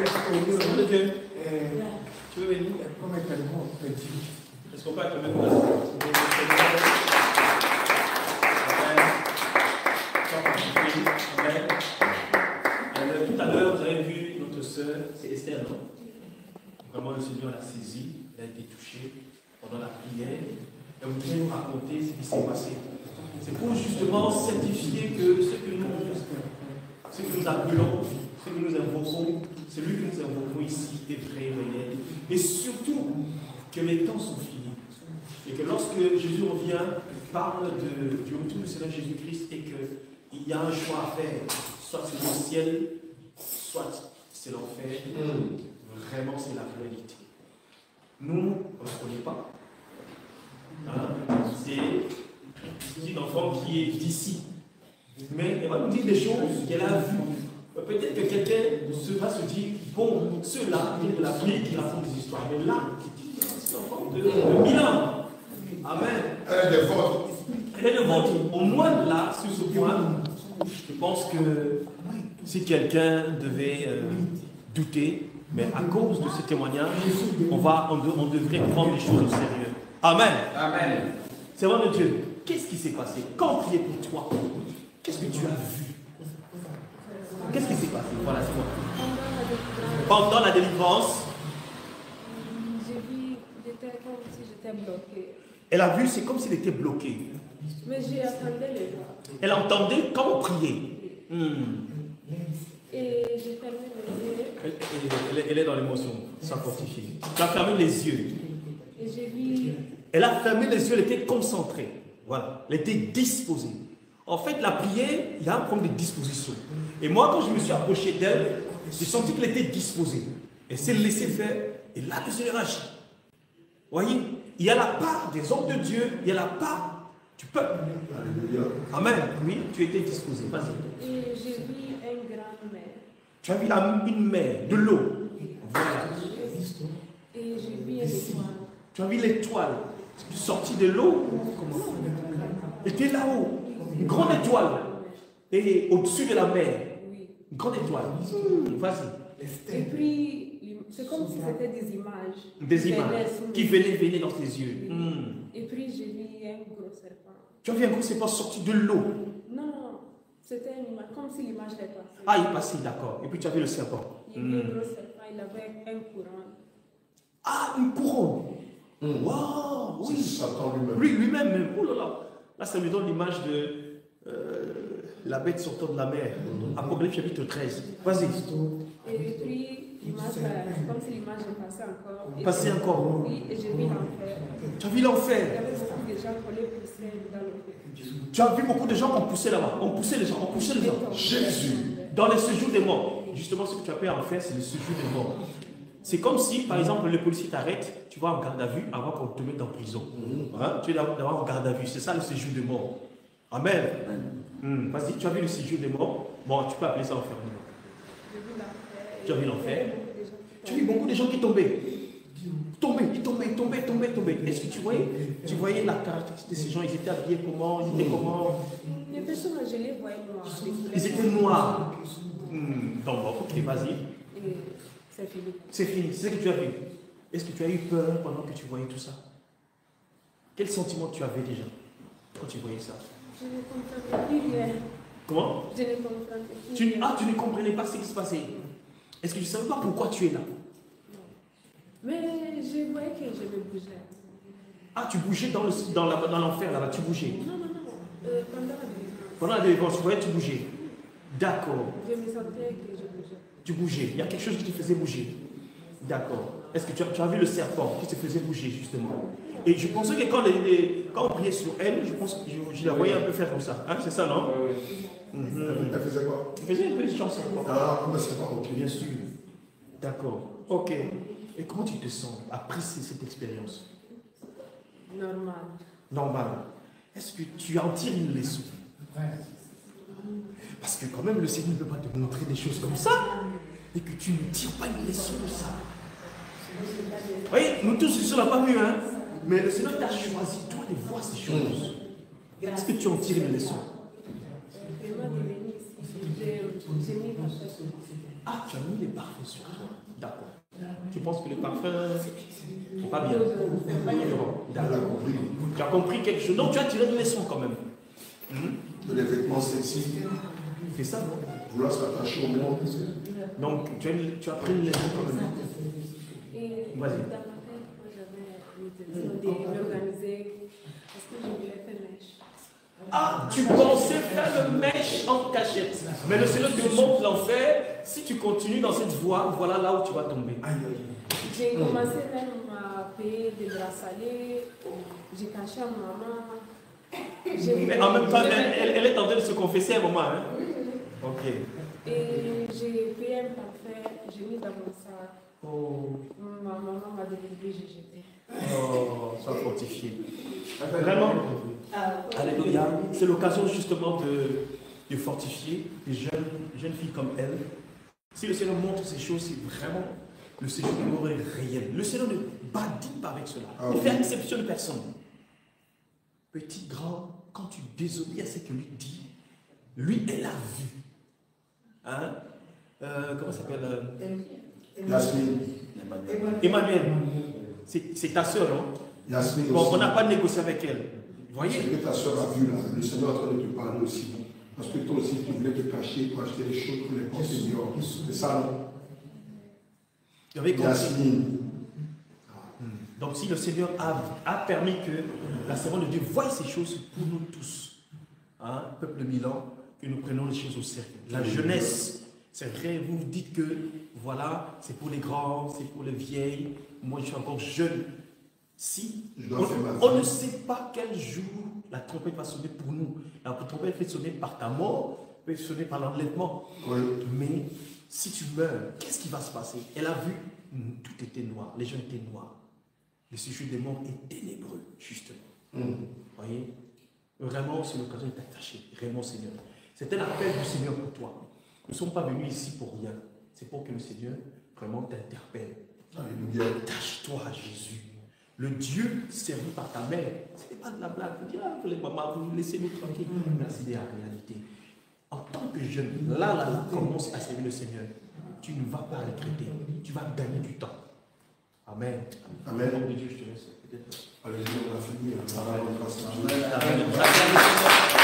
Seigneur de Dieu, tu veux venir? Come tellement petit. Est-ce qu'on peut acclamer pour la Seigneur? Amen. Amen. Tout à l'heure, vous avez vu notre sœur, c'est Esther, non? Vraiment, le Seigneur l'a saisie, elle a été touchée pendant la prière. Elle voudrait nous raconter ce qui s'est passé. C'est pour justement certifier que ce que nous appelons, ce que nous invoquons, celui que nous invoquons ici est vrai et réel. Et surtout, que les temps sont finis. Et que lorsque Jésus revient, il parle du retour du Seigneur Jésus-Christ et qu'il y a un choix à faire. Soit c'est le ciel, soit c'est l'enfer. Vraiment, c'est la réalité. Nous, on ne se connaît pas. Hein? C'est une enfant qui est d'ici. Mais elle va nous dire des choses qu'elle a vues. Peut-être que quelqu'un va se dire, bon, ceux-là viennent de la Bible qui racontent des histoires. Mais là, c'est une enfant de 1000 ans. Amen. Elle est de votre. Elle est de votre. Au moins là, sur ce point, je pense que si quelqu'un devait douter, mais à cause de ce témoignage, on devrait prendre les choses au sérieux. Amen. Amen. Seigneur de Dieu, qu'est-ce qui s'est passé? Quand on priait pour toi, qu'est-ce que tu as vu? Qu'est-ce qui s'est passé? Voilà, c'est moi. Pendant la délivrance, j'ai vu, j'étais comme si j'étais bloquée. elle a vu, c'est comme s'il était bloqué. Mais j'ai entendu les voix. Elle entendait quand on priait. Et j'ai fermé les yeux. Elle est dans l'émotion, sans fortifier. Elle a fermé les yeux. Et j'ai vu. Elle a fermé les yeux, elle était concentrée. Voilà, elle était disposée. En fait, la prière, il y a un problème de disposition. Et moi, quand je me suis approché d'elle, j'ai senti qu'elle était disposée. Elle s'est laissée faire. Et là, le Seigneur agit. Vous voyez, il y a la part des hommes de Dieu, il y a la part du peuple. Amen. Oui, tu étais disposé. Vas-y. Et j'ai vu un grand mer. Tu as vu une mer, de l'eau. Voilà. Et j'ai vu une étoile. Tu as vu l'étoile sortie de l'eau. Comment? Elle était là-haut. Une grande étoile. Et au-dessus de la mer. Oui. Une grande étoile. Vas-y. Et puis, c'est comme si c'était des images. Des images qui venaient dans tes yeux. Et puis, j'ai vu un gros serpent. Tu as vu un gros serpent sorti de l'eau. Non, c'était une image, comme si l'image était passée. Ah, il est passé, d'accord. Et puis tu as vu le serpent. Il y avait un gros serpent, il avait un couronne. Ah, une couronne. Waouh, oui. Satan lui-même. Lui-même. Oh là là. Là, ça me donne l'image de la bête sortant de la mer. Apocalypse chapitre 13. Vas-y. Et puis, l'image, c'est comme si l'image est passée encore. Passée encore. Oui, et j'ai vu l'enfer. Tu as vu Il y l'enfer. avait beaucoup de gens qui allaient pousser dans l'enfer. Tu as vu beaucoup de gens qu'on poussait là-bas. On poussait les gens. Jésus. Dans le séjour des morts. Justement, ce que tu appelles en fait, c'est le séjour des morts. C'est comme si, par exemple, le policier t'arrête, tu vas en garde à vue avant qu'on te mette en prison. Hein? Tu es d'abord en garde à vue. C'est ça le séjour des morts. Amen. Vas-y, tu as vu le séjour des morts. Bon, tu peux appeler ça enfermement. J'ai vu l'enfer. Tu as vu l'enfer. Tu as vu beaucoup beaucoup de gens qui tombaient. Tombaient. Est-ce que tu voyais la caractéristique de ces gens? Ils étaient habillés comment? Ils étaient comment? Les personnes, je les voyais noirs. Ils étaient noirs. Donc, bon, ok, vas-y. Et c'est fini. C'est fini, c'est ce que tu as vu. Est-ce que tu as eu peur pendant que tu voyais tout ça? Quel sentiment tu avais déjà quand tu voyais ça? Je ne comprenais plus rien. Comment? Je ne comprenais plus rien. Tu ne comprenais pas ce qui se passait. Est-ce que tu ne savais pas pourquoi tu es là? Mais je voyais que je me bougeais. Ah, tu bougeais dans l'enfer là-bas, tu bougeais. Non. Pendant la délivrance. Pendant la délivrance, tu voyais, tu bougeais. D'accord. Je me sentais que je bougeais. Tu bougeais. Il y a quelque chose qui te faisait bouger. D'accord. Est-ce que tu as vu le serpent qui te faisait bouger justement? Et je pensais que quand on priait sur elle, je pense que je la voyais un peu faire comme ça. Hein, c'est ça, non? Elle faisait quoi? Elle faisait un peu de chance. Ah, comme ça, ok. Bien sûr. D'accord. Ok. Et comment tu te sens après cette expérience? Normal. Est-ce que tu en tires une leçon? Parce que quand même, le Seigneur ne peut pas te montrer des choses comme ça et que tu ne tires pas une leçon de ça. Vous voyez, nous tous, on n'a pas vu, hein? Mais le Seigneur t'a choisi, toi, de voir ces choses. Est-ce que tu en tires une leçon? Ah, tu as mis les parfums sur toi. Tu penses que le parfum n'est pas bien? D'accord. Tu as compris quelque chose? Donc tu as tiré une leçon quand même. Les vêtements sexy. C'est ça, non? Vouloir s'attacher au monde. Donc tu as pris une leçon quand même. Et Vas-y. dans ma tête, moi j'avais l'intention d'organiser parce que je voulais faire mèche. Ah, tu pensais faire le mèche en cachette. Mais le Seigneur te montre l'enfer. Si tu continues dans cette voie, voilà là où tu vas tomber. J'ai commencé même à payer des bracelets, j'ai caché à maman. Mais en même temps, elle est en train de se confesser à un moment. Hein? Ok. Et j'ai payé un parfum, j'ai mis dans mon sac. Oh, Ma maman m'a délivré, j'ai jeté. oh, sois fortifié. Vraiment. Alléluia. C'est l'occasion justement de fortifier des jeunes filles comme elle. Si le Seigneur montre ces choses, c'est vraiment le Seigneur qui est réel. Le Seigneur ne badine pas avec cela. Il fait exception de personne. Petit, grand, quand tu désobéis à ce que lui dit, lui, elle a vu. Hein? Comment ça s'appelle? Yasmine. Emmanuel. C'est ta soeur, non? Yasmine Bon, aussi. on n'a pas négocié avec elle. Vous voyez? Ce que ta soeur a vu là, le Seigneur est en train de te parler aussi. Parce que toi aussi, tu voulais te cacher pour acheter des choses pour les porter dehors. C'est ça, non? Vous avez compris? Yasmine. Donc si le Seigneur a permis que la servante de Dieu voie ces choses pour nous tous, hein, peuple Milan, que nous prenions les choses au sérieux. La jeunesse, c'est vrai, vous dites que voilà, c'est pour les grands, c'est pour les vieilles, moi je suis encore jeune. Si on ne sait pas quel jour la trompette va sonner pour nous. La trompette fait sonner par ta mort, peut sonner par l'enlèvement. Oui. Mais si tu meurs, qu'est-ce qui va se passer? Elle a vu, tout était noir, les gens étaient noirs. Le séjour des morts est ténébreux, justement. Vous voyez? Vraiment, c'est l'occasion de t'attacher. Vraiment, Seigneur. C'est un appel du Seigneur pour toi. Nous ne sommes pas venus ici pour rien. C'est pour que le Seigneur vraiment t'interpelle. Attache-toi à Jésus. Le Dieu servi par ta mère, ce n'est pas de la blague. Vous dites, ah, les mamans, vous laissez-nous tranquilles. Là, c'est la réalité. En tant que jeune, là, commence à servir le Seigneur. Tu ne vas pas regretter. Tu vas gagner du temps. Amen. Amen. Au nom de Dieu, je te laisse. Peut-être. Alléluia, on a fini. Amen.